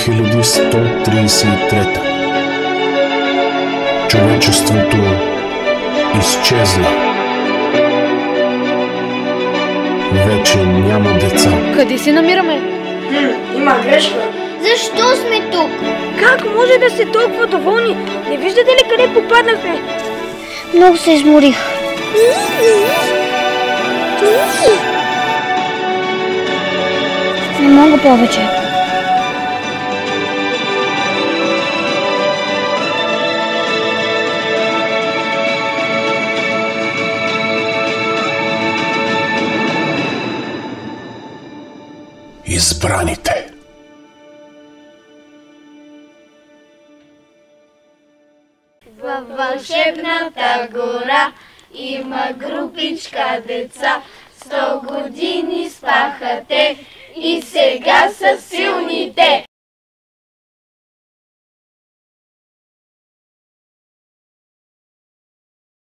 2133. Човечеството изчезна. Вече няма деца. Къде се намираме? Има грешка. Защо сме тук? Как може да сте толкова доволни? Не виждате ли къде попаднахме? Много се изморих. Не мога повече. Избраните. Във вълшебната гора има групичка деца. 100 години спаха те и сега са силни